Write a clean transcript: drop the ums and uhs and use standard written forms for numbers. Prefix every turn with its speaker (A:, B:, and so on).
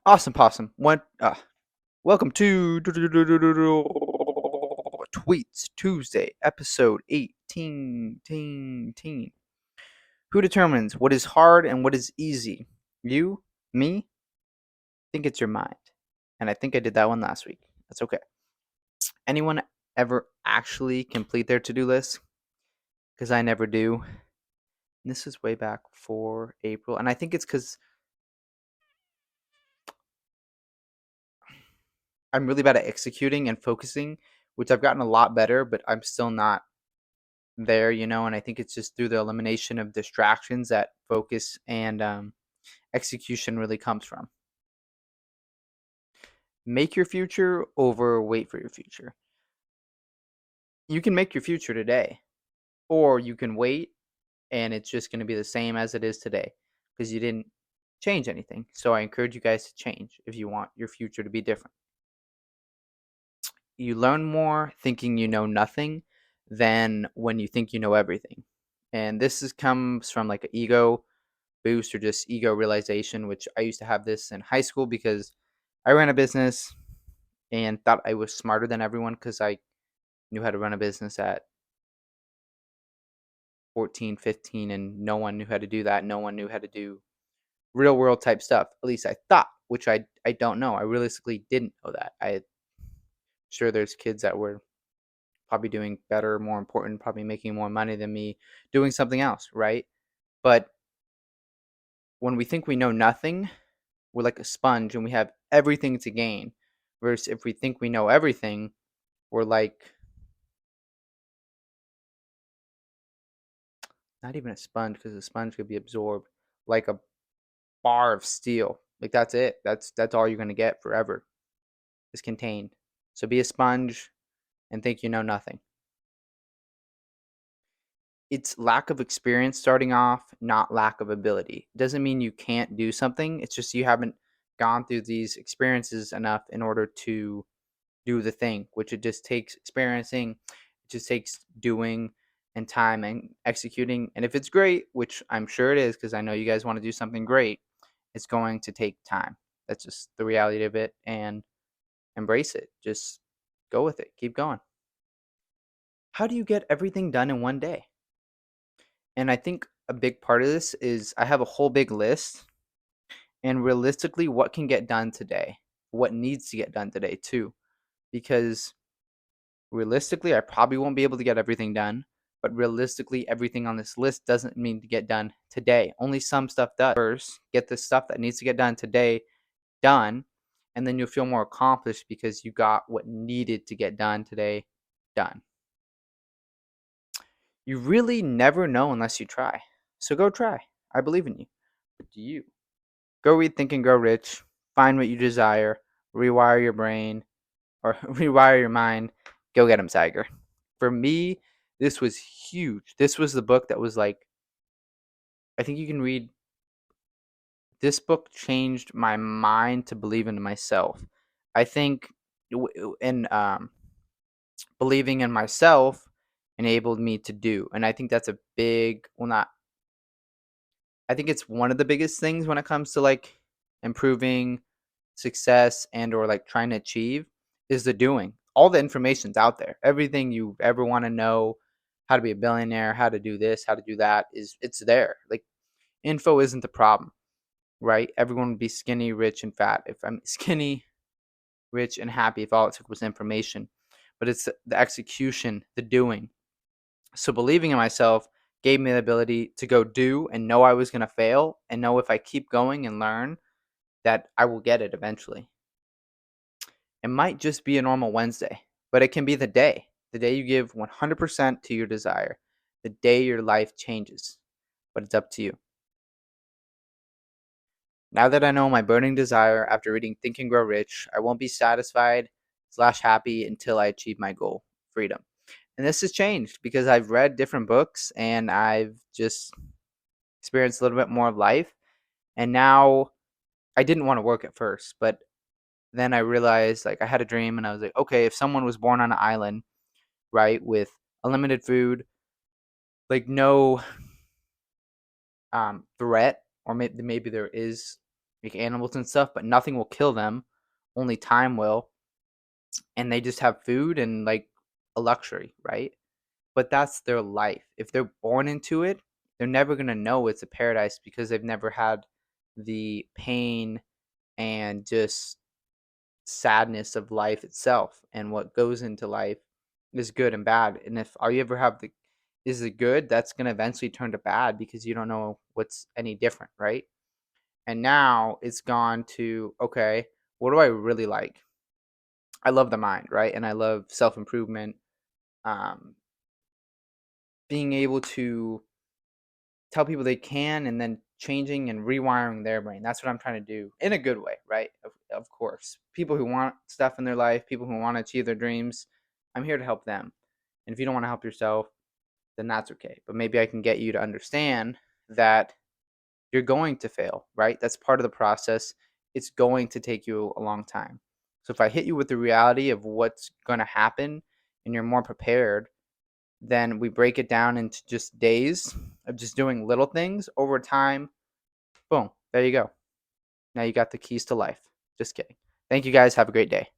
A: Awesome possum. Welcome to Tweets Tuesday, episode 18. Who determines what is hard and what is easy? You? Me? I think it's your mind. And I think I did that one last week. That's okay. Anyone ever actually complete their to do list? Because I never do. And this is way back for April. And I think it's because I'm really bad at executing and focusing, which I've gotten a lot better, but I'm still not there, and I think it's just through the elimination of distractions that focus and execution really comes from. Make your future over wait for your future. You can make your future today, or you can wait and it's just going to be the same as it is today because you didn't change anything. So I encourage you guys to change if you want your future to be different. You learn more thinking you know nothing than when you think you know everything. And comes from like an ego boost or just ego realization, which I used to have this in high school because I ran a business and thought I was smarter than everyone because I knew how to run a business at 14, 15, and no one knew how to do that. No one knew how to do real world type stuff. At least I thought, which I don't know. I realistically didn't know that. I sure there's kids that were probably doing better, more important, probably making more money than me doing something else, right? But when we think we know nothing, we're like a sponge and we have everything to gain. Versus if we think we know everything, we're like not even a sponge because a sponge could be absorbed, like a bar of steel. Like that's it. That's all you're gonna get forever is contained. So be a sponge and think you know nothing. It's lack of experience starting off, not lack of ability. It doesn't mean you can't do something. It's just you haven't gone through these experiences enough in order to do the thing, which it just takes experiencing, it just takes doing and time and executing. And if it's great, which I'm sure it is, because I know you guys want to do something great, it's going to take time. That's just the reality of it. And embrace it. Just go with it. Keep going. How do you get everything done in one day? And I think a big part of this is I have a whole big list and realistically what can get done today, what needs to get done today too. Because realistically, I probably won't be able to get everything done, but realistically, everything on this list doesn't mean to get done today. Only some stuff does. First, get the stuff that needs to get done today done, and then you'll feel more accomplished because you got what needed to get done today done. You really never know unless you try. So go try. I believe in you. But do you? Go read Think and Grow Rich, find what you desire, rewire your brain, or rewire your mind. Go get 'em, Tiger. For me, this was huge. This was the book that was like, I think you can read. This book changed my mind to believe in myself. I think, in believing in myself enabled me to do, and I think that's a big. Well, not. I think it's one of the biggest things when it comes to like improving success and or like trying to achieve is the doing. All the information's out there. Everything you ever want to know, how to be a billionaire, how to do this, how to do that, is it's there. Like info isn't the problem, right? Everyone would be skinny, rich, and fat. If I'm skinny, rich, and happy, if all it took was information. But it's the execution, the doing. So believing in myself gave me the ability to go do and know I was going to fail and know if I keep going and learn that I will get it eventually. It might just be a normal Wednesday, but it can be the day you give 100% to your desire, the day your life changes. But it's up to you. Now that I know my burning desire after reading Think and Grow Rich, I won't be satisfied slash happy until I achieve my goal, freedom. And this has changed because I've read different books and I've just experienced a little bit more of life. And now I didn't want to work at first, but then I realized like I had a dream and I was like, okay, if someone was born on an island, right, with unlimited food, like no threat, or maybe there is like animals and stuff, but nothing will kill them. Only time will. And they just have food and like a luxury, right? But that's their life. If they're born into it, they're never going to know it's a paradise because they've never had the pain and just sadness of life itself. And what goes into life is good and bad. And if all you ever have the is the good, that's going to eventually turn to bad because you don't know what's any different, right? And now it's gone to, okay, what do I really like? I love the mind, right? And I love self improvement. Um, being able to tell people they can and then changing and rewiring their brain. That's what I'm trying to do in a good way, right? Of course. People who want stuff in their life, people who want to achieve their dreams, I'm here to help them. And if you don't want to help yourself, then that's okay. But maybe I can get you to understand that you're going to fail, right? That's part of the process. It's going to take you a long time. So if I hit you with the reality of what's going to happen and you're more prepared, then we break it down into just days of just doing little things over time. Boom, there you go. Now you got the keys to life. Just kidding. Thank you guys. Have a great day.